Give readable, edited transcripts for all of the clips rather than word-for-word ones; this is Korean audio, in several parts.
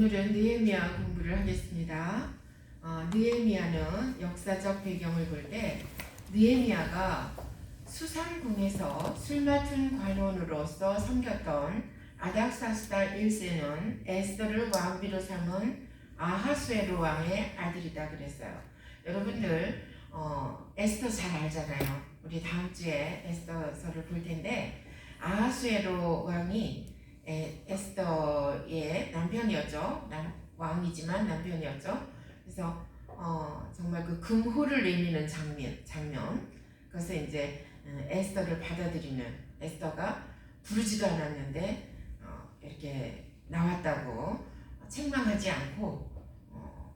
오늘은 느헤미야 공부를 하겠습니다. 느헤미야는 역사적 배경을 볼 때 느헤미야가 수상궁에서 술 맡은 관원으로서 섬겼던 아닥사스다 1세는 에스더를 왕비로 삼은 아하수에로 왕의 아들이다 그랬어요. 여러분들 에스더 잘 알잖아요. 우리 다음 주에 에스더서를 볼 텐데 아하수에로 왕이 에스더의 남편이었죠. 왕이지만 남편이었죠. 그래서 정말 그 금호를 내미는 장면. 그래서 이제 에스더를 받아들이는 에스더가 부르지도 않았는데 이렇게 나왔다고 책망하지 않고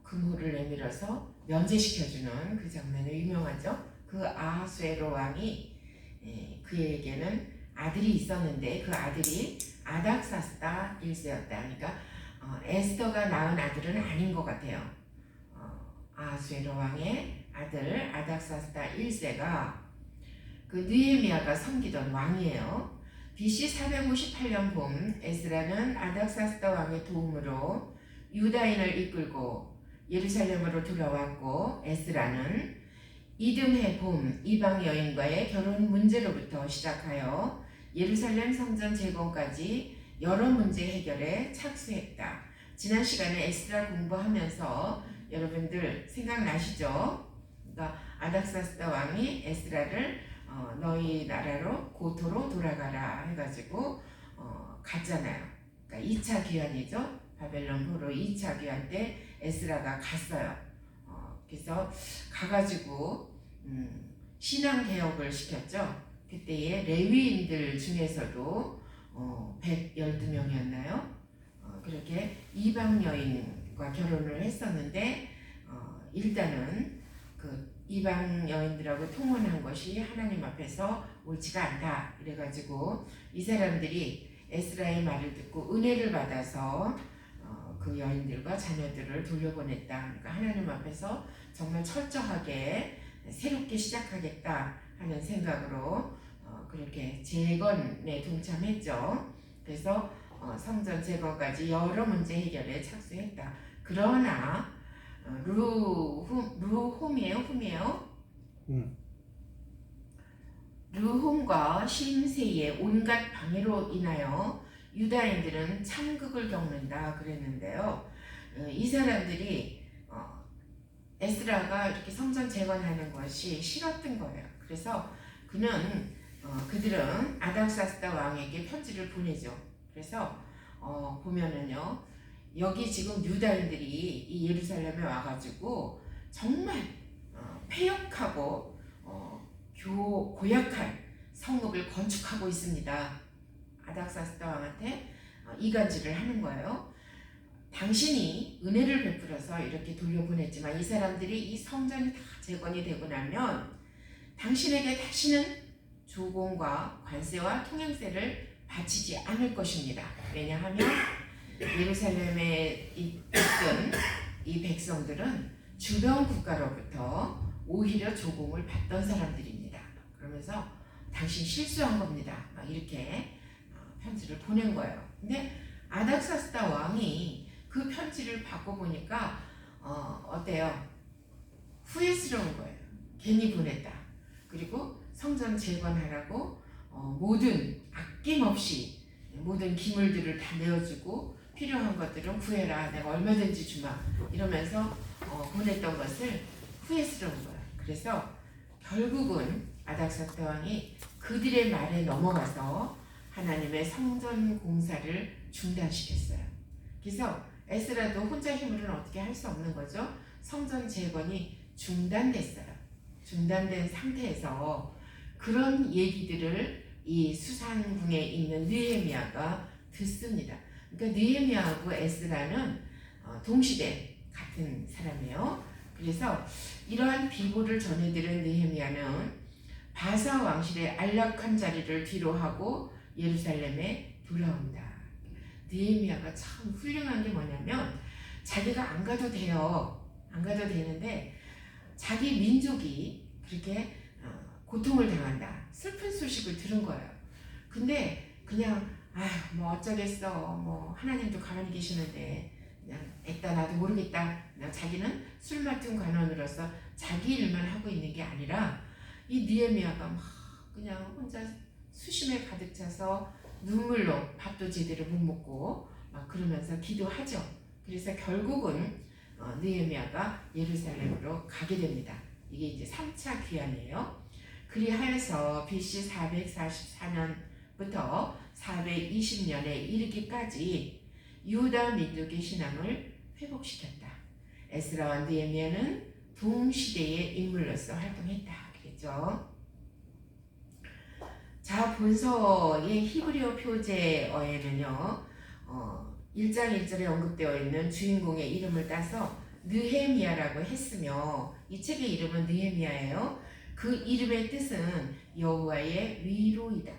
금호를 내밀어서 면제시켜주는 그 장면이 유명하죠. 그 아하수에로 왕이 그에게는 아들이 있었는데 그 아들이 아닥사스다 1세였다. 그러니까 에스더가 낳은 아들은 아닌 것 같아요. 아하수에로 왕의 아들 아닥사스다 1세가 그 느헤미야가 섬기던 왕이에요. BC 458년 봄 에스라는 아닥사스다 왕의 도움으로 유다인을 이끌고 예루살렘으로 돌아왔고, 에스라는 이듬해 봄 이방 여인과의 결혼 문제로부터 시작하여 예루살렘 성전 재건까지 여러 문제 해결에 착수했다. 지난 시간에 에스라 공부하면서 여러분들 생각나시죠? 그러니까 아닥사스다 왕이 에스라를 너희 나라로 고토로 돌아가라 해가지고 갔잖아요. 그러니까 2차 귀환이죠. 바벨론으로 2차 귀환 때 에스라가 갔어요. 그래서 가가지고 신앙 개혁을 시켰죠. 그때의 레위인들 중에서도 112명이었나요? 그렇게 이방 여인과 결혼을 했었는데 일단은 그 이방 여인들하고 통혼한 것이 하나님 앞에서 옳지가 않다. 그래가지고 이 사람들이 에스라의 말을 듣고 은혜를 받아서 그 여인들과 자녀들을 돌려보냈다. 그러니까 하나님 앞에서 정말 철저하게 새롭게 시작하겠다 하는 생각으로 그렇게 재건에 동참했죠. 그래서 성전 재건까지 여러 문제 해결에 착수했다. 그러나 룸이에요? 르홈과 심세의 온갖 방해로 인하여 유다인들은 참극을 겪는다 그랬는데요. 이 사람들이 에스라가 이렇게 성전 재건하는 것이 싫었던 거예요. 그래서 그들은 아닥사스다 왕에게 편지를 보내죠. 그래서 보면은요, 여기 지금 유다인들이 이 예루살렘에 와가지고 정말 폐역하고 고약한 성읍을 건축하고 있습니다. 아닥사스다 왕한테 이간질을 하는 거예요. 당신이 은혜를 베풀어서 이렇게 돌려보냈지만 이 사람들이 이 성전이 다 재건이 되고 나면 당신에게 다시는 조공과 관세와 통행세를 바치지 않을 것입니다. 왜냐하면 예루살렘에 있던 이 백성들은 주변 국가로부터 오히려 조공을 받던 사람들입니다. 그러면서 당신 실수한 겁니다. 막 이렇게 편지를 보낸 거예요. 근데 아닥사스다 왕이 그 편지를 받고 보니까 어때요? 후회스러운 거예요. 괜히 보냈다. 그리고 성전 재건하라고 모든 아낌없이 모든 기물들을 다 내어주고 필요한 것들은 구해라. 내가 얼마든지 주마. 이러면서 보냈던 것을 후회스러운 거예요. 그래서 결국은 아닥사스다 왕이 그들의 말에 넘어가서 하나님의 성전 공사를 중단시켰어요. 그래서 에스라도 혼자 힘으로는 어떻게 할 수 없는 거죠. 성전 재건이 중단됐어요. 중단된 상태에서 그런 얘기들을 이 수상궁에 있는 느헤미야가 듣습니다. 그러니까 느헤미야하고 에스라는 동시대 같은 사람이에요. 그래서 이러한 비보를 전해들은 느헤미야는 바사 왕실의 안락한 자리를 뒤로하고 예루살렘에 돌아온다. 느헤미야가 참 훌륭한 게 뭐냐면 자기가 안 가도 돼요. 안 가도 되는데 자기 민족이 그렇게 고통을 당한다. 슬픈 소식을 들은 거예요. 근데 그냥 뭐 어쩌겠어. 뭐 하나님도 가만히 계시는데 그냥 애따 나도 모르겠다. 그냥 자기는 술 맡은 관원으로서 자기 일만 하고 있는 게 아니라 이 느헤미야가 막 그냥 혼자 수심에 가득 차서 눈물로 밥도 제대로 못 먹고 막 그러면서 기도하죠. 그래서 결국은 느헤미야가 예루살렘으로 가게 됩니다. 이게 이제 3차 귀환이에요. 그리하여서 BC 444년부터 420년에 이르기까지 유다 민족의 신앙을 회복시켰다. 에스라와 느헤미야는 동시대의 인물로서 활동했다. 그랬죠. 자, 본서의 히브리어 표제어에는요, 1장 1절에 언급되어 있는 주인공의 이름을 따서 느헤미야라고 했으며 이 책의 이름은 느헤미야예요. 그 이름의 뜻은 여호와의 위로이다.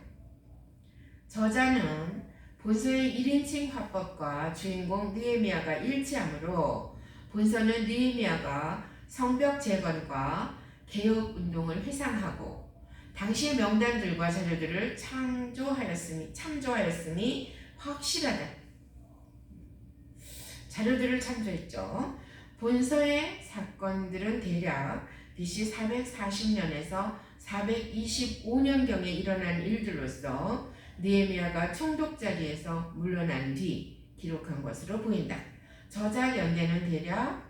저자는 본서의 1인칭 화법과 주인공 느헤미야가 일치하므로 본서는 느헤미야가 성벽 재건과 개혁 운동을 회상하고 당시의 명단들과 자료들을 참조하였음이 확실하다. 자료들을 참조했죠. 본서의 사건들은 대략 BC 440년에서 425년경에 일어난 일들로서 느헤미야가 총독자리에서 물러난 뒤 기록한 것으로 보인다. 저작 연대는 대략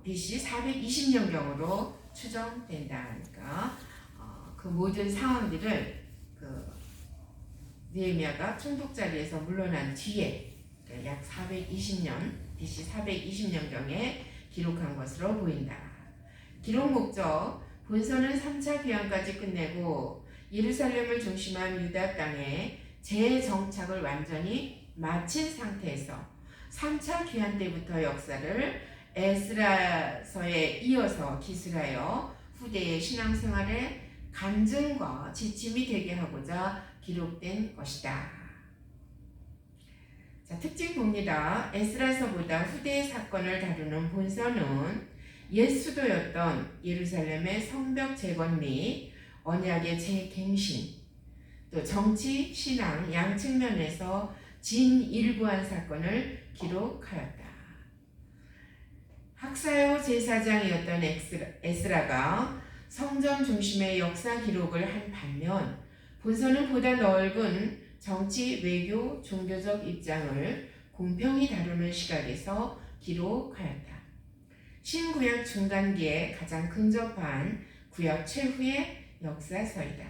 BC 420년경으로 추정된다. 그러니까 그 모든 상황들을 느헤미야가 총독자리에서 물러난 뒤에 약 420년, BC 420년경에 기록한 것으로 보인다. 기록 목적, 본서는 3차 귀환까지 끝내고 예루살렘을 중심한 유다 땅에 재정착을 완전히 마친 상태에서 3차 귀환 때부터 역사를 에스라서에 이어서 기술하여 후대의 신앙생활에 간증과 지침이 되게 하고자 기록된 것이다. 자, 특징 봅니다. 에스라서보다 후대의 사건을 다루는 본서는 옛 수도였던 예루살렘의 성벽 재건 및 언약의 재갱신, 또 정치, 신앙 양 측면에서 진일보한 사건을 기록하였다. 학사요 제사장이었던 에스라가 성전 중심의 역사 기록을 한 반면 본서는 보다 넓은 정치, 외교, 종교적 입장을 공평히 다루는 시각에서 기록하였다. 신구약 중간기에 가장 근접한 구약 최후의 역사서이다.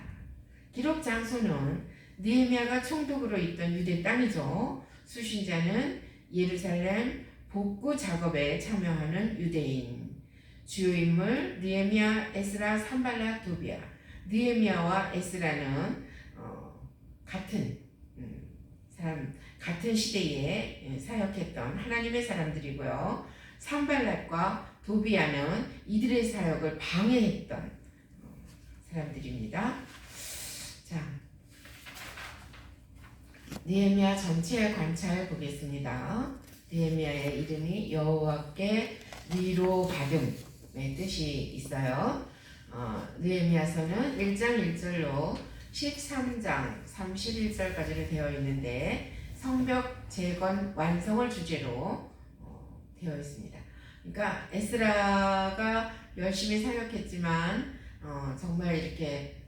기록 장소는 느헤미야가 총독으로 있던 유대 땅이죠. 수신자는 예루살렘 복구 작업에 참여하는 유대인. 주요 인물 느헤미야, 에스라, 산발락, 도비야. 느헤미야와 에스라는 같은 시대에 사역했던 하나님의 사람들이고요. 산발락과 도비야는 이들의 사역을 방해했던 사람들입니다. 자, 느헤미야 전체의 관찰 보겠습니다. 느헤미야의 이름이 여호와께 위로받음의 뜻이 있어요. 느헤미야서는 1장 1절로 13장 31절까지로 되어 있는데 성벽 재건 완성을 주제로 되어 있습니다. 그러니까 에스라가 열심히 사역했지만 정말 이렇게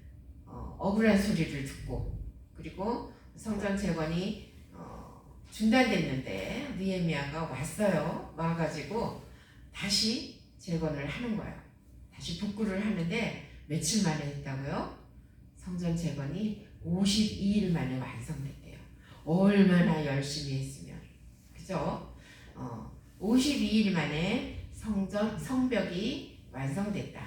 억울한 소리를 듣고 그리고 성전 재건이 중단됐는데 느헤미야가 왔어요. 와가지고 다시 재건을 하는 거예요. 다시 복구를 하는데 며칠 만에 했다고요? 성전 재건이 52일 만에 완성됐대요. 얼마나 열심히 했으면. 그죠? 52일 만에 성벽이 완성됐다.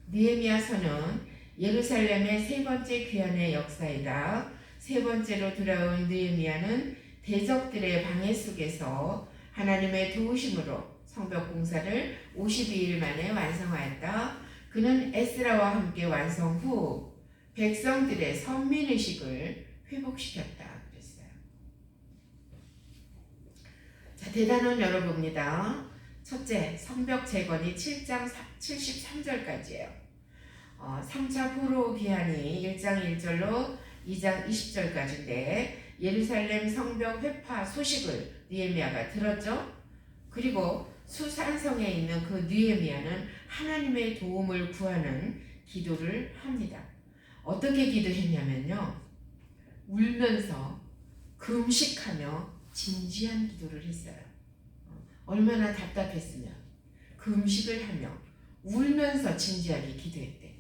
느헤미야서는 예루살렘의 세 번째 귀환의 역사이다. 세 번째로 돌아온 느헤미야는 대적들의 방해 속에서 하나님의 도우심으로 성벽 공사를 52일 만에 완성하였다. 그는 에스라와 함께 완성 후 백성들의 선민의식을 회복시켰다. 그랬어요. 자, 대단원 열어봅니다. 첫째, 성벽 재건이 7장 73절까지예요. 3차 포로 귀환이 1장 1절로 2장 20절까지인데 예루살렘 성벽 회파 소식을 느헤미야가 들었죠. 그리고 수산성에 있는 그 느헤미야는 하나님의 도움을 구하는 기도를 합니다. 어떻게 기도했냐면요, 울면서 금식하며 진지한 기도를 했어요. 얼마나 답답했으면 금식을 하며 울면서 진지하게 기도했대.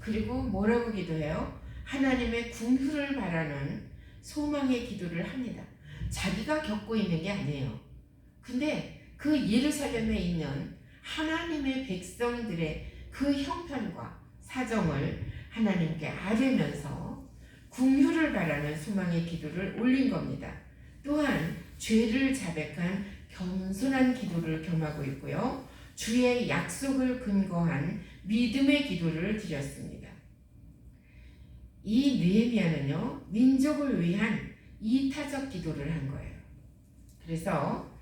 그리고 뭐라고 기도해요? 하나님의 궁휼을 바라는 소망의 기도를 합니다. 자기가 겪고 있는 게 아니에요. 근데 그 예루살렘에 있는 하나님의 백성들의 그 형편과 사정을 하나님께 아뢰면서 궁휼을 바라는 소망의 기도를 올린 겁니다. 또한 죄를 자백한 겸손한 기도를 겸하고 있고요. 주의 약속을 근거한 믿음의 기도를 드렸습니다. 이 느헤미야는요, 민족을 위한 이타적 기도를 한 거예요. 그래서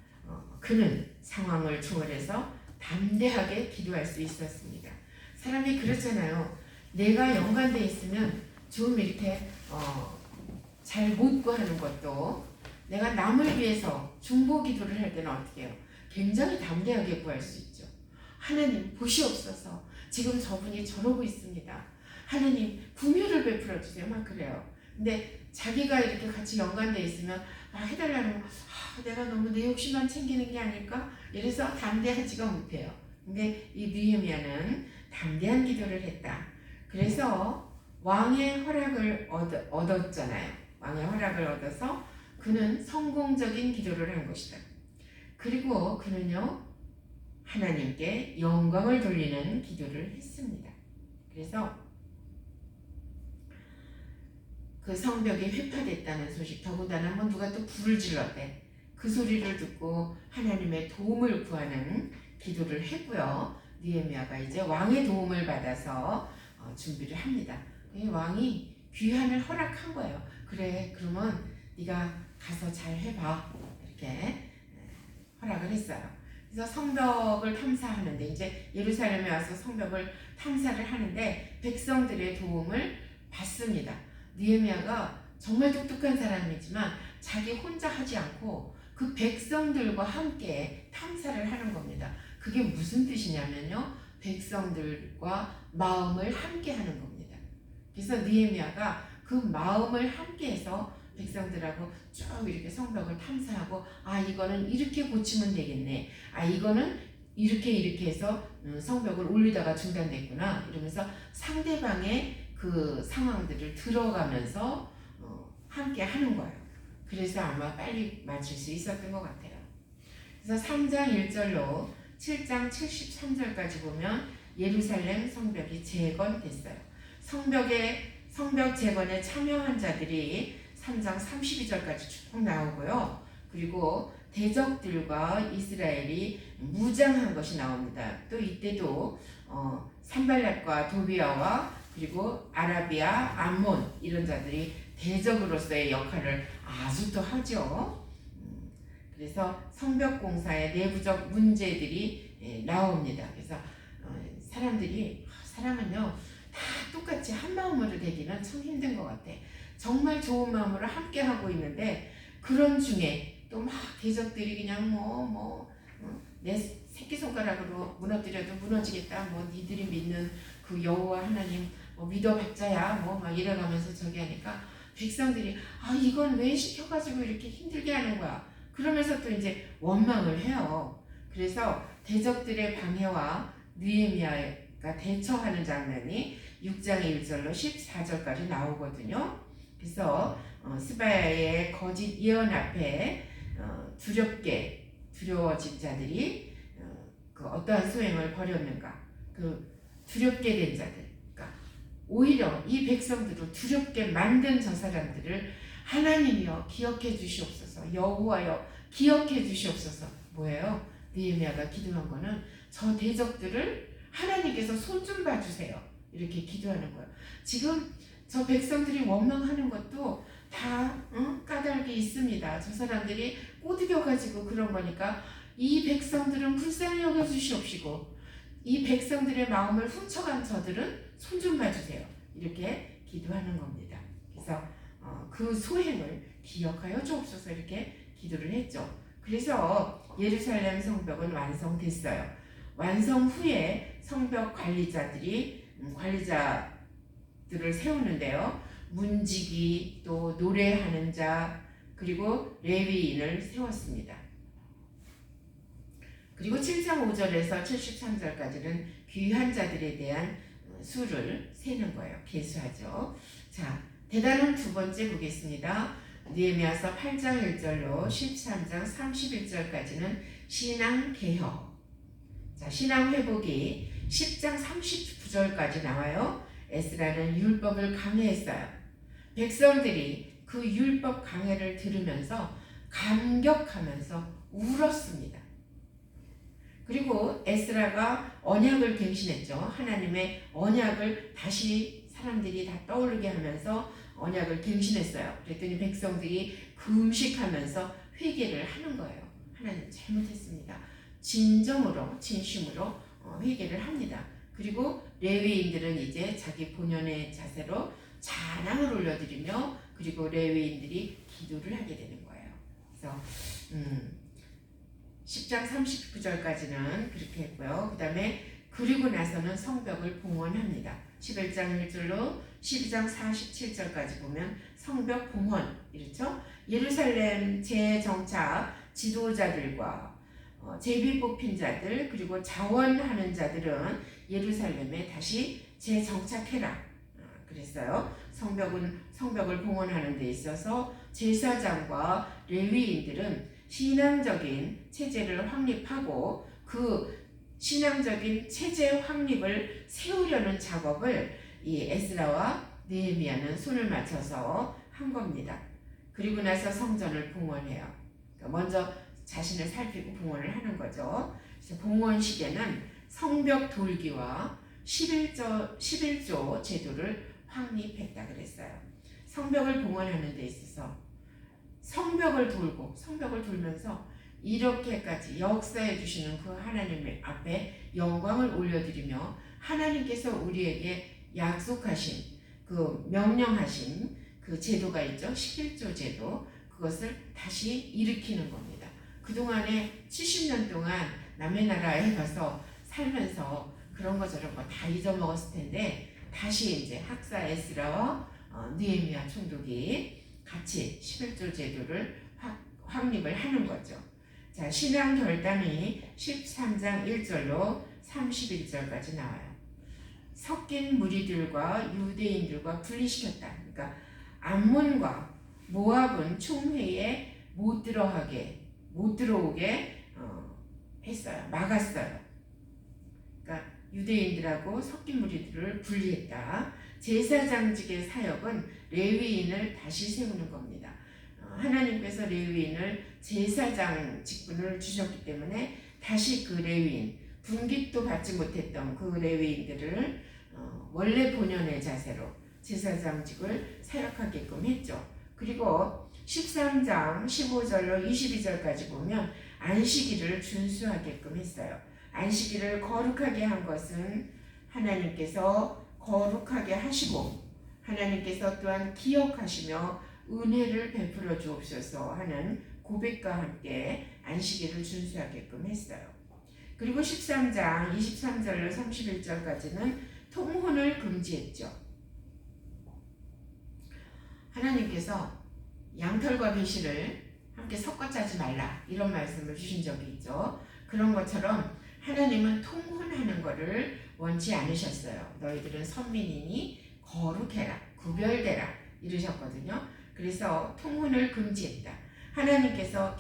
그는 상황을 초월해서 담대하게 기도할 수 있었습니다. 사람이 그렇잖아요. 내가 연관돼 있으면 좀 이렇게 잘 못 구하는 것도, 내가 남을 위해서 중보 기도를 할 때는 어떻게 해요? 굉장히 담대하게 구할 수 있죠. 하나님 보시옵소서, 지금 저분이 저러고 있습니다. 하나님 궁휼을 베풀어 주세요. 막 그래요. 근데 자기가 이렇게 같이 연관돼 있으면 해달라는 거, 내가 너무 내 욕심만 챙기는 게 아닐까? 이래서 담대하지가 못해요. 근데 이 느헤미야는 담대한 기도를 했다. 그래서 왕의 허락을 얻었잖아요. 왕의 허락을 얻어서 그는 성공적인 기도를 한 것이다. 그리고 그는요, 하나님께 영광을 돌리는 기도를 했습니다. 그래서 그 성벽이 회파됐다는 소식, 더군다나 누가 또 불을 질렀대. 그 소리를 듣고 하나님의 도움을 구하는 기도를 했고요. 느헤미야가 이제 왕의 도움을 받아서 준비를 합니다. 왕이 귀환을 허락한 거예요. 그래, 그러면 네가 가서 잘 해봐. 이렇게 허락을 했어요. 그래서 성벽을 탐사하는데, 이제 예루살렘에 와서 성벽을 탐사를 하는데 백성들의 도움을 받습니다. 느헤미야가 정말 똑똑한 사람이지만 자기 혼자 하지 않고 그 백성들과 함께 탐사를 하는 겁니다. 그게 무슨 뜻이냐면요, 백성들과 마음을 함께 하는 겁니다. 그래서 느헤미야가 그 마음을 함께해서 백성들하고 쭉 이렇게 성벽을 탐사하고, 이거는 이렇게 고치면 되겠네, 이거는 이렇게 해서 성벽을 올리다가 중단됐구나, 이러면서 상대방의 그 상황들을 들어가면서 함께 하는 거예요. 그래서 아마 빨리 맞출 수 있었던 것 같아요. 그래서 3장 1절로 7장 73절까지 보면 예루살렘 성벽이 재건됐어요. 성벽 재건에 참여한 자들이 3장 32절까지 쭉 나오고요. 그리고 대적들과 이스라엘이 무장한 것이 나옵니다. 또 이때도 산발랏과 도비아와 그리고 아라비아, 암몬 이런 자들이 대적으로서의 역할을 아주 또 하죠. 그래서 성벽 공사의 내부적 문제들이 나옵니다. 그래서 사람은요 다 똑같이 한 마음으로 되기는 참 힘든 것 같아. 정말 좋은 마음으로 함께 하고 있는데 그런 중에 또 막 대적들이 그냥 내 새끼손가락으로 무너뜨려도 무너지겠다, 니들이 믿는 그 여호와 하나님 믿어봤자야 막 이래가면서 저기 하니까 백성들이 이건 왜 시켜가지고 이렇게 힘들게 하는 거야, 그러면서 또 이제 원망을 해요. 그래서 대적들의 방해와 느헤미야가 대처하는 장면이 6장 1절로 14절까지 나오거든요. 그래서 스바야의 거짓 예언 앞에 두려워진 자들이 그 어떠한 소행을 벌였는가, 그 두렵게 된 자들, 그러니까 오히려 이 백성들을 두렵게 만든 저 사람들을 하나님이여 기억해 주시옵소서, 여호와여 기억해 주시옵소서. 뭐예요? 느헤미야가 기도한 거는 저 대적들을 하나님께서 손 좀 봐주세요, 이렇게 기도하는 거예요. 지금 저 백성들이 원망하는 것도 다 까닭이 있습니다. 저 사람들이 꼬드겨가지고 그런 거니까 이 백성들은 불쌍히 여겨주시옵시고 이 백성들의 마음을 훔쳐간 저들은 손 좀 봐주세요, 이렇게 기도하는 겁니다. 그래서 그 소행을 기억하여 주옵소서 이렇게 기도를 했죠. 그래서 예루살렘 성벽은 완성됐어요. 완성 후에 성벽 관리자들을 세우는데요. 문지기, 또 노래하는 자, 그리고 레위인을 세웠습니다. 그리고 7장 5절에서 73절까지는 귀한 자들에 대한 수를 세는 거예요. 계수하죠. 자, 대단한 두 번째 보겠습니다. 느헤미야서 8장 1절로 13장 31절까지는 신앙 개혁. 자, 신앙 회복이 10장 39절까지 나와요. 에스라는 율법을 강해했어요. 백성들이 그 율법 강해를 들으면서 감격하면서 울었습니다. 그리고 에스라가 언약을 갱신했죠. 하나님의 언약을 다시 사람들이 다 떠오르게 하면서 언약을 갱신했어요. 그랬더니 백성들이 금식하면서 회개를 하는 거예요. 하나님 잘못했습니다. 진정으로 진심으로 회개를 합니다. 그리고 레위인들은 이제 자기 본연의 자세로 찬양을 올려드리며 그리고 레위인들이 기도를 하게 되는 거예요. 그래서 10장 39절까지는 그렇게 했고요. 그 다음에 그리고 나서는 성벽을 봉헌합니다. 11장 1절로 12장 47절까지 보면 성벽 봉헌 이렇죠. 예루살렘 재정착 지도자들과 제비 뽑힌 자들 그리고 자원하는 자들은 예루살렘에 다시 재정착해라 그랬어요. 성벽을 봉헌하는 데 있어서 제사장과 레위인들은 신앙적인 체제를 확립하고 그 신앙적인 체제 확립을 세우려는 작업을 이 에스라와 느헤미야는 손을 맞춰서 한 겁니다. 그리고 나서 성전을 봉헌해요. 그러니까 먼저 자신을 살피고 봉헌을 하는 거죠. 그래서 봉헌 시대는 성벽 돌기와 11조 제도를 확립했다 그랬어요. 성벽을 봉헌하는 데 있어서 성벽을 돌면서 이렇게까지 역사해 주시는 그 하나님 앞에 영광을 올려드리며 하나님께서 우리에게 약속하신 그 명령하신 그 제도가 있죠. 11조 제도 그것을 다시 일으키는 겁니다. 그동안에 70년 동안 남의 나라에 가서 살면서 그런 거 저런 거 다 잊어먹었을 텐데 다시 이제 학사 에스라와 느헤미야 총독이 같이 11조 제도를 확립을 하는 거죠. 자, 신앙 결단이 13장 1절로 31절까지 나와요. 섞인 무리들과 유대인들과 분리시켰다. 그러니까 암몬과 모압은 총회에 못 들어오게 했어요. 막았어요. 그러니까 유대인들하고 섞인 무리들을 분리했다. 제사장직의 사역은 레위인을 다시 세우는 겁니다. 하나님께서 레위인을 제사장 직분을 주셨기 때문에 다시 그 레위인, 분깃도 받지 못했던 그 레위인들을 원래 본연의 자세로 제사장직을 사역하게끔 했죠. 그리고 13장 15절로 22절까지 보면 안식일을 준수하게끔 했어요. 안식일을 거룩하게 한 것은 하나님께서 거룩하게 하시고 하나님께서 또한 기억하시며 은혜를 베풀어 주옵소서 하는 고백과 함께 안식일을 준수하게끔 했어요. 그리고 13장 23절로 31절까지는 통혼을 금지했죠. 하나님께서 양털과 배실을 함께 섞어 짜지 말라 이런 말씀을 주신 적이 있죠. 그런 것처럼 하나님은 통혼하는 것을 원치 않으셨어요. 너희들은 선민이니 거룩해라, 구별되라 이러셨거든요. 그래서 통혼을 금지했다. 하나님께서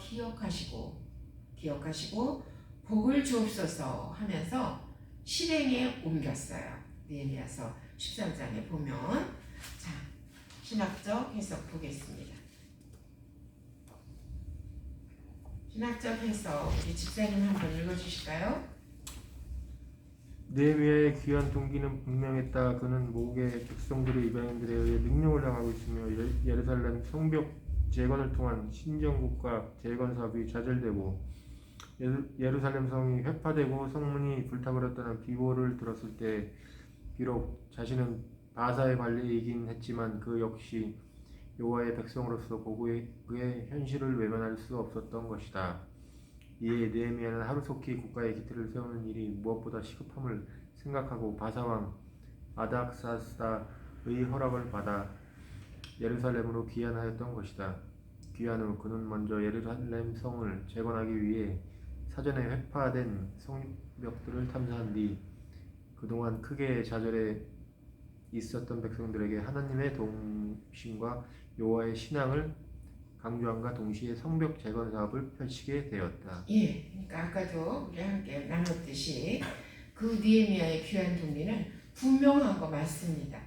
기억하시고 복을 주옵소서 하면서 실행에 옮겼어요. 느헤미야서 13장에 보면 자, 신학적 해석 보겠습니다. 신학적 해석 우리 집사님 한번 읽어주실까요? 느헤미야의 귀한 동기는 분명했다. 그는 모국의 백성들의 이방인들에 의해 능력을 당하고 있으며 예루살렘 성벽 재건을 통한 신정국가 재건 사업이 좌절되고 예루살렘 성이 회파되고 성문이 불타버렸다는 비보를 들었을 때 비록 자신은 바사의 관리이긴 했지만 그 역시 여호와의 백성으로서 고국의 현실을 외면할 수 없었던 것이다. 이에 느헤미야는 하루속히 국가의 기틀을 세우는 일이 무엇보다 시급함을 생각하고 바사왕 아닥사스다의 허락을 받아 예루살렘으로 귀환하였던 것이다. 귀환 후 그는 먼저 예루살렘 성을 재건하기 위해 사전에 회파된 성벽들을 탐사한 뒤 그동안 크게 좌절해 있었던 백성들에게 하나님의 동심과 여호와의 신앙을 강조함과 동시에 성벽 재건 사업을 펼치게 되었다. 예, 그러니까 아까도 우리 함께 나눴듯이 그 느헤미야의 귀한 동기는 분명한 거 맞습니다.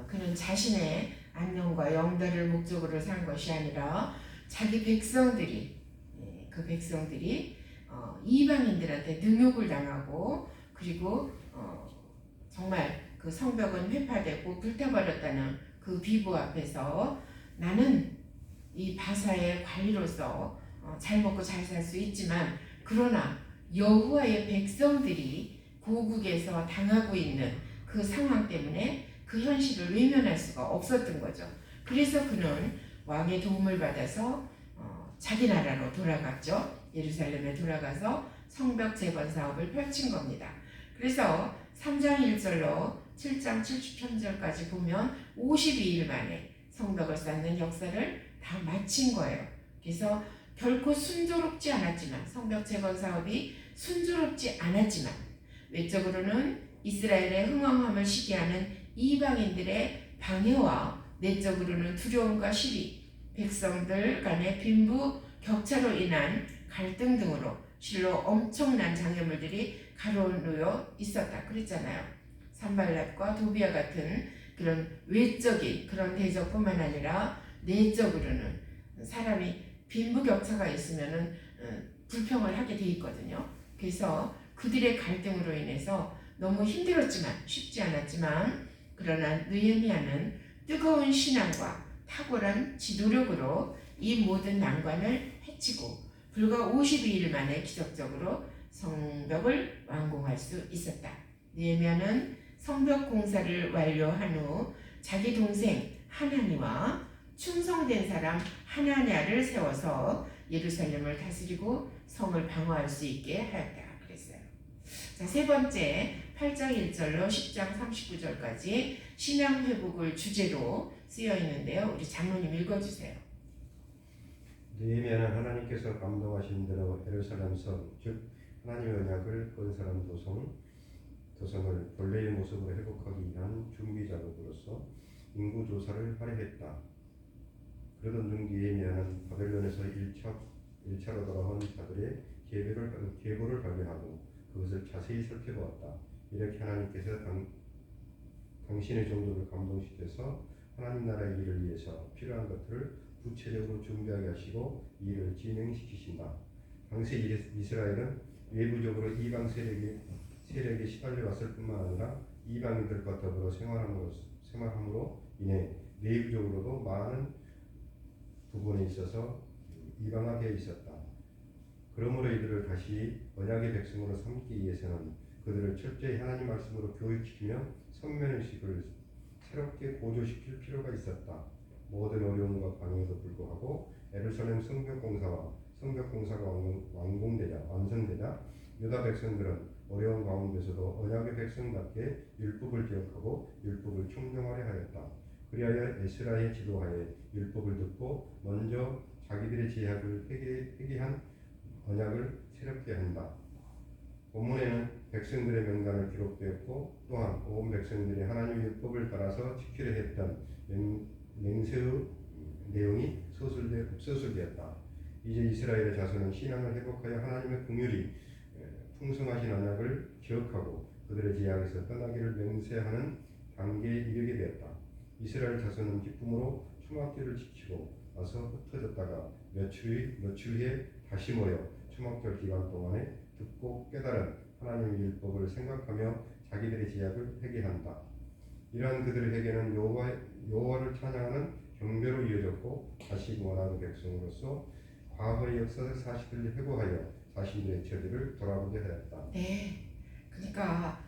그는 자신의 안녕과 영달을 목적으로 산 것이 아니라 자기 백성들이 그 백성들이 이방인들한테 능욕을 당하고 그리고 정말 그 성벽은 회파되고 불타버렸다는 그 비보 앞에서 나는 이 바사의 관리로서 잘 먹고 잘 살 수 있지만 그러나 여호와의 백성들이 고국에서 당하고 있는 그 상황 때문에 그 현실을 외면할 수가 없었던 거죠. 그래서 그는 왕의 도움을 받아서 자기 나라로 돌아갔죠. 예루살렘에 돌아가서 성벽 재건 사업을 펼친 겁니다. 그래서 3장 1절로 7장 70편절까지 보면 52일 만에 성벽을 쌓는 역사를 다 마친 거예요. 그래서 결코 순조롭지 않았지만 성벽 재건 사업이 순조롭지 않았지만 외적으로는 이스라엘의 흥왕함을 시기하는 이방인들의 방해와 내적으로는 두려움과 시비, 백성들 간의 빈부 격차로 인한 갈등 등으로 실로 엄청난 장애물들이 가로놓여 있었다 그랬잖아요. 산발랏과 도비아 같은 그런 외적인 그런 대적뿐만 아니라 내적으로는 사람이 빈부격차가 있으면은 불평을 하게 돼 있거든요. 그래서 그들의 갈등으로 인해서 너무 힘들었지만 쉽지 않았지만 그러나 느헤미야는 뜨거운 신앙과 탁월한 지도력으로 이 모든 난관을 해치고 불과 52일 만에 기적적으로 성벽을 완공할 수 있었다. 느헤미야는 성벽 공사를 완료한 후 자기 동생 하나니와 충성된 사람 하나냐를 세워서 예루살렘을 다스리고 성을 방어할 수 있게 하였다 그랬어요. 자, 세 번째 8장 1절로 10장 39절까지 신앙 회복을 주제로 쓰여 있는데요. 우리 장로님 읽어주세요. 느헤미야는 하나님께서 감동하신 대로 예루살렘 성, 즉 하나님의 언약을 건설한 도성을 본래의 모습으로 회복하기 위한 준비 작업으로서 인구 조사를 할애했다. 그러던 중 느헤미야는 바벨론에서 1차로 돌아온 자들의 계보를 발견하고 그것을 자세히 살펴보았다. 이렇게 하나님께서 당신의 종족을 감동시켜서 하나님 나라의 일을 위해서 필요한 것들을 구체적으로 준비하게 하시고 이 일을 진행시키신다. 당시 이스라엘은 외부적으로 이방 세력에 시달려 왔을 뿐만 아니라 이방인들과 더불어 생활함으로 인해 내부적으로도 많은 부분에 있어서 이방화되어 있었다. 그러므로 이들을 다시 언약의 백성으로 삼기 위해서는 그들을 철저히 하나님 말씀으로 교육시키며 선면의식을 새롭게 고조시킬 필요가 있었다. 모든 어려움과 방해에도 불구하고 예루살렘 성벽 공사가 완성되자 유다 백성들은 어려운 가운데서도 언약의 백성답게 율법을 기억하고 율법을 청정하려 하였다. 그리하여 에스라의 지도하에 율법을 듣고 먼저 자기들의 제약을 회개한 언약을 새롭게 한다. 본문에는 백성들의 명단을 기록되었고 또한 온 백성들이 하나님의 율법을 따라서 지키려 했던 맹세의 내용이 서술되었다. 이제 이스라엘의 자손은 신앙을 회복하여 하나님의 긍휼이 풍성하신 언약을 기억하고 그들의 제약에서 떠나기를 맹세하는 단계에 이르게 되었다. 이스라엘 자손은 기쁨으로 초막절을 지키고 나서 흩어졌다가 며칠 후에 다시 모여 초막절 기간 동안에 듣고 깨달은 하나님의 율법을 생각하며 자기들의 제약을 회개한다. 이러한 그들의 회개는 여호와를 찬양하는 경배로 이어졌고 다시 원하는 백성으로서 과거의 역사적 사실을 회고하여 자신들의 처지를 돌아보게 하였다. 네, 그러니까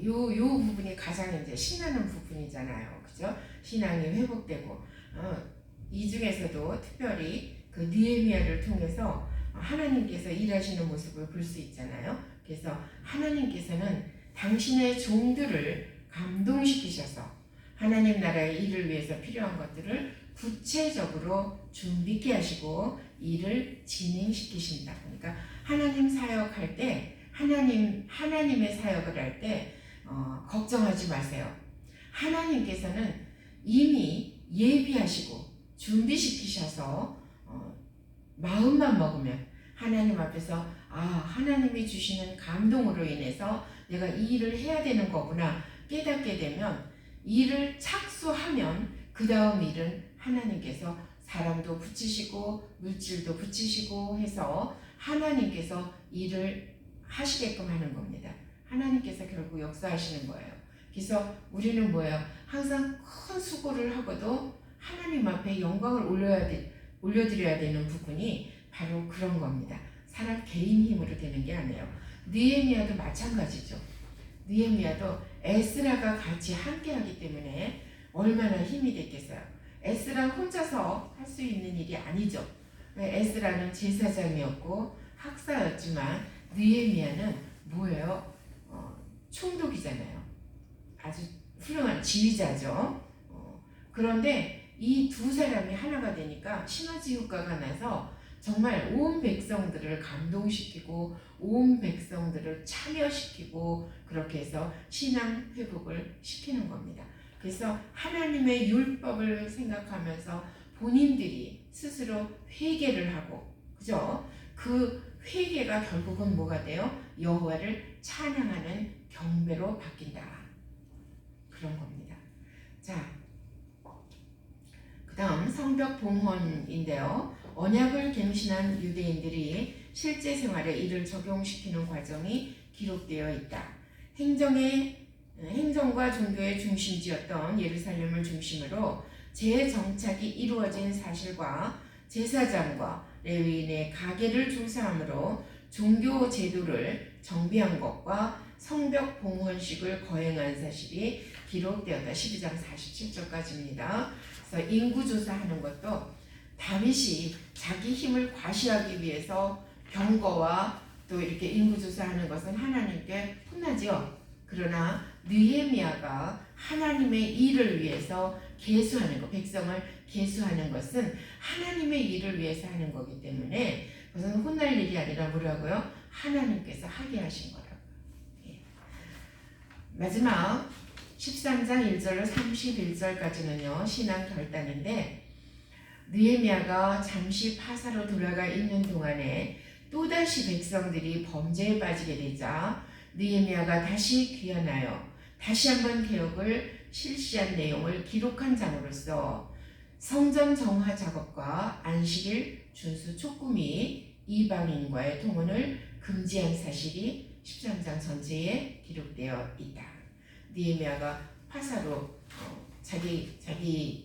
요 부분이 가장 이제 신나는 부분이잖아요, 그죠? 신앙이 회복되고 이 중에서도 특별히 그 느헤미야를 통해서 하나님께서 일하시는 모습을 볼 수 있잖아요. 그래서 하나님께서는 당신의 종들을 감동시키셔서 하나님 나라의 일을 위해서 필요한 것들을 구체적으로 준비케 하시고 일을 진행시키신다. 그러니까 하나님 사역할 때 하나님의 사역을 할 때 걱정하지 마세요. 하나님께서는 이미 예비하시고 준비시키셔서 마음만 먹으면 하나님 앞에서 하나님이 주시는 감동으로 인해서 내가 이 일을 해야 되는 거구나 깨닫게 되면 일을 착수하면 그 다음 일은 하나님께서 사람도 붙이시고 물질도 붙이시고 해서 하나님께서 일을 하시게끔 하는 겁니다. 하나님께서 결국 역사하시는 거예요. 그래서 우리는 뭐예요? 항상 큰 수고를 하고도 하나님 앞에 영광을 올려드려야 되는 부분이 바로 그런 겁니다. 사람 개인 힘으로 되는 게 아니에요. 느헤미야도 마찬가지죠. 느헤미야도 에스라가 같이 함께하기 때문에 얼마나 힘이 됐겠어요. 에스라 혼자서 할 수 있는 일이 아니죠. 에스라는 제사장이었고 학사였지만 느헤미야는 뭐예요? 총독이잖아요. 아주 훌륭한 지휘자죠. 그런데 이 두 사람이 하나가 되니까 시너지 효과가 나서 정말 온 백성들을 감동시키고 온 백성들을 참여시키고 그렇게 해서 신앙 회복을 시키는 겁니다. 그래서 하나님의 율법을 생각하면서 본인들이 스스로 회개를 하고, 그죠? 그 회개가 결국은 뭐가 돼요? 여호와를 찬양하는 경배로 바뀐다. 그런 겁니다. 자, 그 다음 성벽 봉헌인데요. 언약을 갱신한 유대인들이 실제 생활에 이를 적용시키는 과정이 기록되어 있다. 행정과 종교의 중심지였던 예루살렘을 중심으로 재정착이 이루어진 사실과 제사장과 레위인의 가계를 조사함으로 종교 제도를 정비한 것과 성벽 봉헌식을 거행한 사실이 기록되었다. 12장 47절까지입니다. 그래서 인구조사하는 것도 다윗이 자기 힘을 과시하기 위해서 병거와 또 이렇게 인구조사하는 것은 하나님께 혼나죠. 그러나 느헤미야가 하나님의 일을 위해서 계수하는 것, 백성을 계수하는 것은 하나님의 일을 위해서 하는 거기 때문에 그것은 혼날 일이 아니라 뭐라고요? 하나님께서 하게 하신 거라고요. 예. 마지막 13장 1절로 31절까지는요 신앙 결단인데, 느헤미야가 잠시 파사로 돌아가 있는 동안에 또다시 백성들이 범죄에 빠지게 되자 느헤미야가 다시 귀환하여 다시 한번 개혁을 실시한 내용을 기록한 장으로서 성전 정화 작업과 안식일 준수 촉구 및 이방인과의 통혼을 금지한 사실이 13장 전체에 기록되어 있다. 느헤미야가 파사로 자기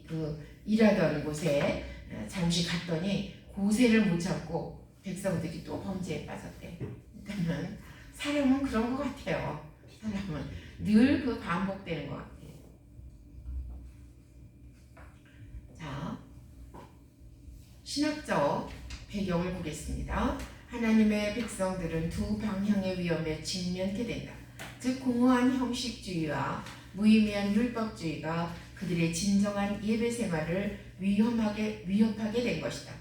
그 일하던 곳에 잠시 갔더니 고세를 못 참고 백성들이 또 범죄에 빠졌대. 그러니까 사람은 그런 것 같아요. 사람은 늘 그 반복되는 것 같아요. 자, 신학적 배경을 보겠습니다. 하나님의 백성들은 두 방향의 위험에 직면케 된다. 즉 공허한 형식주의와 무의미한 율법주의가 그들의 진정한 예배 생활을 위협하게 된 것이다.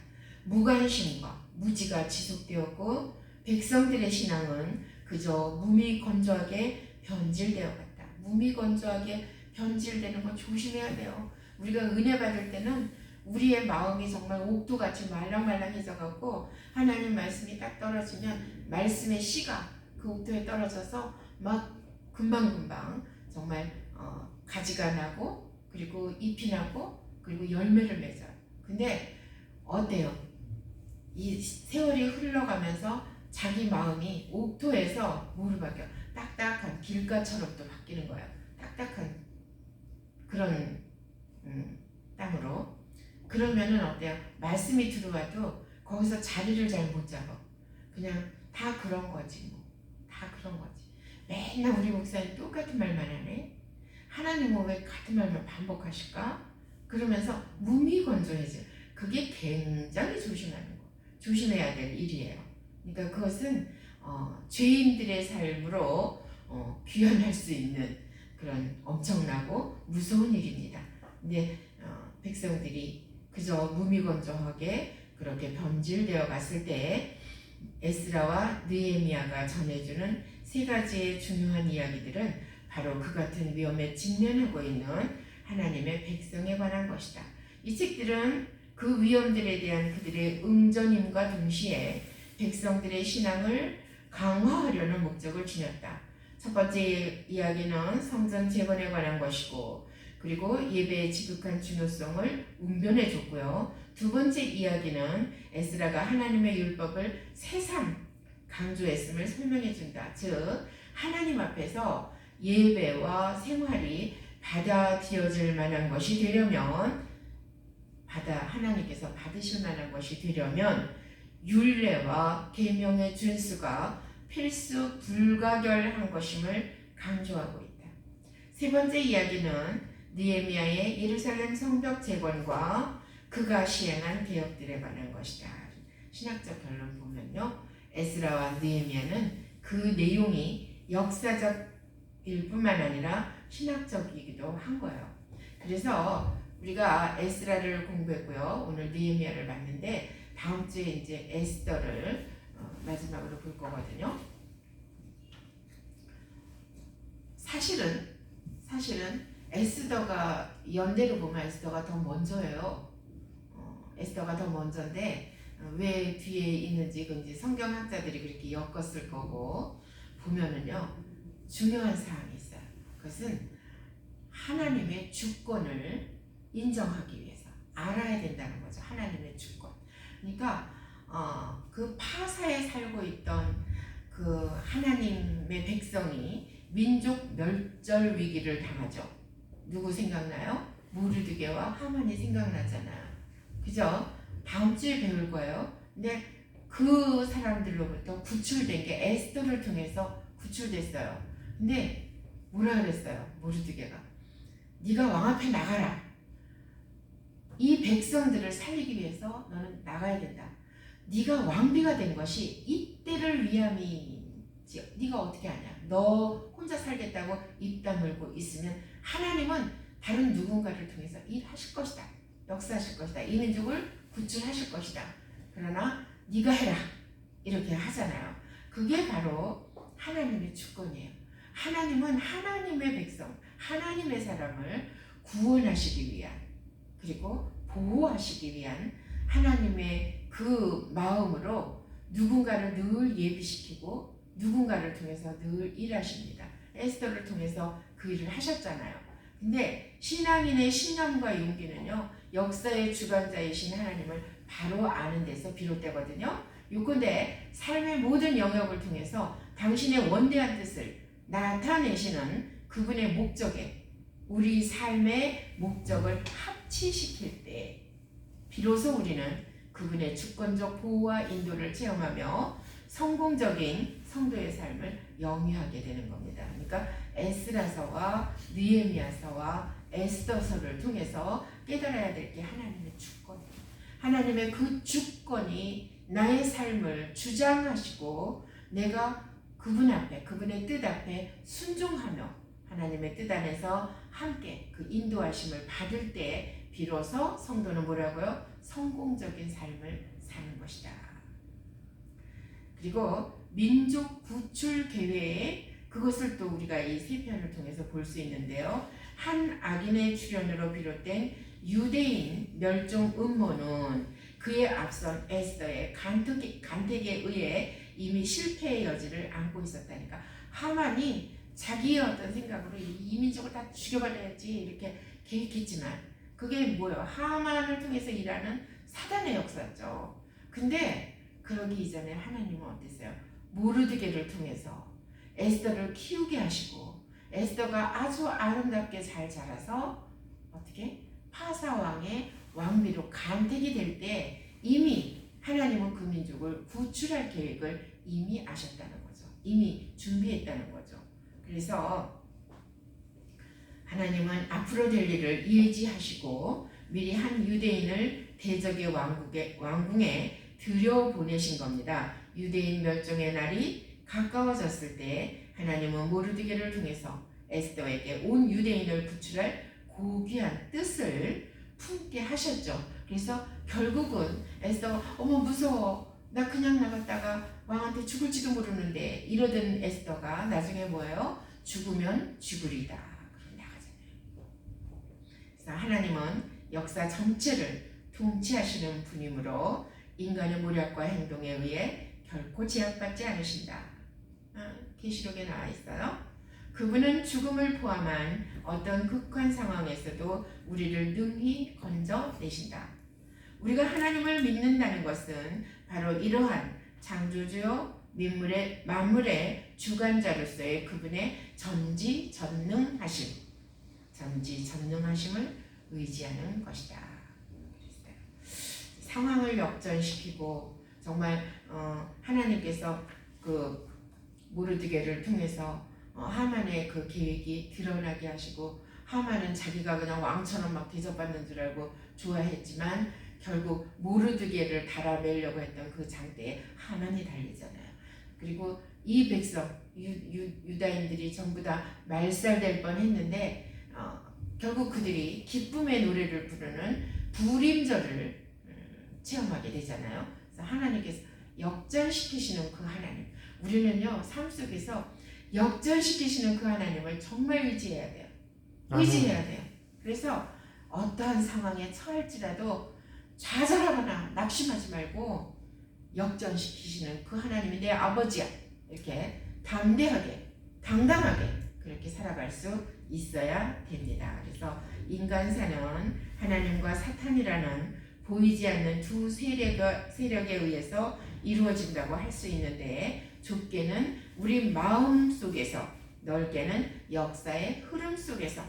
무관심과 무지가 지속되었고 백성들의 신앙은 그저 무미건조하게 변질되어 갔다. 무미건조하게 변질되는 건 조심해야 돼요. 우리가 은혜 받을 때는 우리의 마음이 정말 옥토같이 말랑말랑해져 갖고 하나님 말씀이 딱 떨어지면 말씀의 씨가 그 옥토에 떨어져서 막 금방금방 정말 가지가 나고 그리고 잎이 나고 그리고 열매를 맺어요. 근데 어때요? 이 세월이 흘러가면서 자기 마음이 옥토에서 뭐로 바뀌어? 딱딱한 길가처럼 또 바뀌는 거예요. 딱딱한 그런 땅으로. 그러면은 어때요? 말씀이 들어와도 거기서 자리를 잘 못 잡아. 그냥 다 그런 거지 뭐. 다 그런 거지. 맨날 우리 목사님 똑같은 말만 하네. 하나님은 왜 같은 말만 반복하실까? 그러면서 무미건조해져. 그게 굉장히 조심해야 될 일이에요. 그러니까 그것은 죄인들의 삶으로 귀환할 수 있는 그런 엄청나고 무서운 일입니다. 근데 백성들이 그저 무미건조하게 그렇게 변질되어 갔을 때 에스라와 느헤미야가 전해주는 세 가지의 중요한 이야기들은 바로 그 같은 위험에 직면하고 있는 하나님의 백성에 관한 것이다. 이 책들은 그 위험들에 대한 그들의 응전임과 동시에 백성들의 신앙을 강화하려는 목적을 지녔다. 첫 번째 이야기는 성전 재건에 관한 것이고, 그리고 예배의 지극한 중요성을 운변해 줬고요. 두 번째 이야기는 에스라가 하나님의 율법을 새삼 강조했음을 설명해 준다. 즉 하나님 앞에서 예배와 생활이 받아들여질 만한 것이 되려면, 하나님께서 받으실 만한 것이 되려면 율례와 계명의 준수가 필수 불가결한 것임을 강조하고 있다. 세 번째 이야기는 느헤미야의 예루살렘 성벽 재건과 그가 시행한 개혁들에 관한 것이다. 신학적 결론 보면요, 에스라와 느헤미야는 그 내용이 역사적일 뿐만 아니라 신학적이기도 한 거예요. 그래서 우리가 에스라를 공부했고요, 오늘 느헤미야를 봤는데 다음 주에 이제 에스더를 마지막으로 볼 거거든요. 사실은 에스더가 연대로 보면 에스더가 더 먼저예요. 에스더가 더 먼저인데 왜 뒤에 있는지 그런지 성경학자들이 그렇게 엮었을 거고, 보면은요 중요한 사항이 있어요. 그것은 하나님의 주권을 인정하기 위해서 알아야 된다는 거죠. 하나님의 주권. 그러니까 그 파사에 살고 있던 그 하나님의 백성이 민족 멸절 위기를 당하죠. 누구 생각나요? 모르드게와 하만이 생각나잖아요. 그죠? 다음 주에 배울 거예요. 근데 그 사람들로부터 구출된 게 에스더를 통해서 구출됐어요. 근데 뭐라 그랬어요? 모르드게가 네가 왕 앞에 나가라. 이 백성들을 살리기 위해서 너는 나가야 된다. 네가 왕비가 된 것이 이때를 위함이지 네가 어떻게 하냐. 너 혼자 살겠다고 입 다물고 있으면 하나님은 다른 누군가를 통해서 일하실 것이다. 역사하실 것이다. 이 민족을 구출하실 것이다. 그러나 네가 해라. 이렇게 하잖아요. 그게 바로 하나님의 주권이에요. 하나님은 하나님의 백성, 하나님의 사람을 구원하시기 위한, 그리고 보호하시기 위한 하나님의 그 마음으로 누군가를 늘 예비시키고 누군가를 통해서 늘 일하십니다. 에스더를 통해서 그 일을 하셨잖아요. 근데 신앙인의 신념과 용기는요, 역사의 주관자이신 하나님을 바로 아는 데서 비롯되거든요. 요컨대 삶의 모든 영역을 통해서 당신의 원대한 뜻을 나타내시는 그분의 목적에 우리 삶의 목적을 합치시킬 때 비로소 우리는 그분의 주권적 보호와 인도를 체험하며 성공적인 성도의 삶을 영위하게 되는 겁니다. 그러니까 에스라서와 느헤미야서와 에스더서를 통해서 깨달아야 될 게 하나님의 주권, 하나님의 그 주권이 나의 삶을 주장하시고 내가 그분 앞에, 그분의 뜻 앞에 순종하며 하나님의 뜻 안에서 함께 그 인도하심을 받을 때 비로소 성도는 뭐라고요? 성공적인 삶을 사는 것이다. 그리고 민족 구출 계획, 그것을 또 우리가 이 세 편을 통해서 볼 수 있는데요. 한 악인의 출현으로 비롯된 유대인 멸종 음모는 그에 앞선 에스더의 간택에 의해 이미 실패의 여지를 안고 있었다니까. 하만이 자기의 어떤 생각으로 이 민족을 다 죽여버려야지 이렇게 계획했지만 그게 뭐예요? 하만을 통해서 일하는 사단의 역사죠. 근데 그러기 이전에 하나님은 어땠어요? 모르드게를 통해서 에스더를 키우게 하시고 에스더가 아주 아름답게 잘 자라서 어떻게? 파사왕의 왕비로 간택이 될 때 이미 하나님은 그 민족을 구출할 계획을 이미 아셨다는 거죠. 이미 준비했다는 거죠. 그래서 하나님은 앞으로 될 일을 예지하시고 미리 한 유대인을 대적의 왕궁에 들여보내신 겁니다. 유대인 멸종의 날이 가까워졌을 때 하나님은 모르드게를 통해서 에스더에게 온 유대인을 구출할 고귀한 뜻을 품게 하셨죠. 그래서 결국은 에스더 어머 무서워 나 그냥 나갔다가 왕한테 죽을지도 모르는데 이러던 에스더가 나중에 뭐예요? 죽으면 죽으리다 그러고 나가잖아요. 그래서 하나님은 역사 전체를 통치하시는 분이므로 인간의 모략과 행동에 의해 결코 제약받지 않으신다. 계시록에 나와 있어요. 그분은 죽음을 포함한 어떤 극한 상황에서도 우리를 능히 건져내신다. 우리가 하나님을 믿는다는 것은 바로 이러한 창조주요 만물의 주관자로서의 그분의 전지전능하심을 의지하는 것이다. 그랬어요. 상황을 역전시키고 정말 하나님께서 그 모르드게를 통해서 하만의 그 계획이 드러나게 하시고 하만은 자기가 그냥 왕처럼 막 대접받는 줄 알고 좋아했지만 결국 모르드게를 달아내려고 했던 그 장대에 하만이 달리잖아요. 그리고 이 백성 유다인들이 전부 다 말살될 뻔했는데 결국 그들이 기쁨의 노래를 부르는 부림절을 체험하게 되잖아요. 그래서 하나님께서 역전시키시는 그 하나님, 우리는요 삶 속에서 역전시키시는 그 하나님을 정말 의지해야 돼요. 의지해야 돼요. 그래서 어떠한 상황에 처할지라도 좌절하거나 낙심하지 말고 역전시키시는 그 하나님이 내 아버지야 이렇게 담대하게 당당하게 그렇게 살아갈 수 있어야 됩니다. 그래서 인간사는 하나님과 사탄이라는 보이지 않는 두 세력에 의해서 이루어진다고 할 수 있는데 좁게는 우리 마음 속에서 넓게는 역사의 흐름 속에서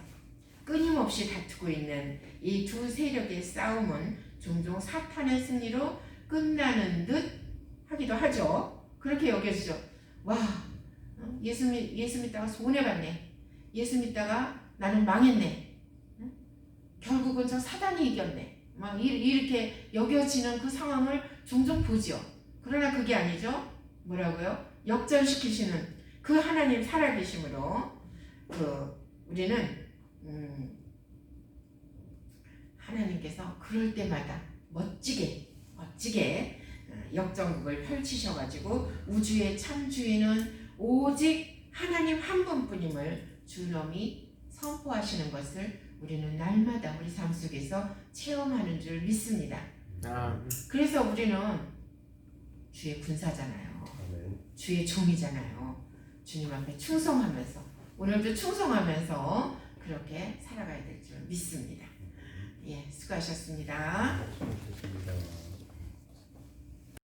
끊임없이 다투고 있는 이 두 세력의 싸움은 종종 사탄의 승리로 끝나는 듯 하기도 하죠. 그렇게 여겨지죠. 와, 예수 믿다가 손해봤네. 예수 믿다가 나는 망했네. 결국은 저 사단이 이겼네. 막 이렇게 여겨지는 그 상황을 종종 보죠. 그러나 그게 아니죠. 뭐라고요? 역전시키시는 그 하나님 살아계심으로 우리는 하나님께서 그럴 때마다 멋지게 역전극을 펼치셔가지고 우주의 참 주인은 오직 하나님 한 분뿐임을 주님이 선포하시는 것을 우리는 날마다 우리 삶 속에서 체험하는 줄 믿습니다. 그래서 우리는 주의 군사잖아요. 주의 종이잖아요. 주님 앞에 충성하면서 오늘도 충성하면서 그렇게 살아가야 될 줄 믿습니다. 예, 수고하셨습니다. 수고하셨습니다.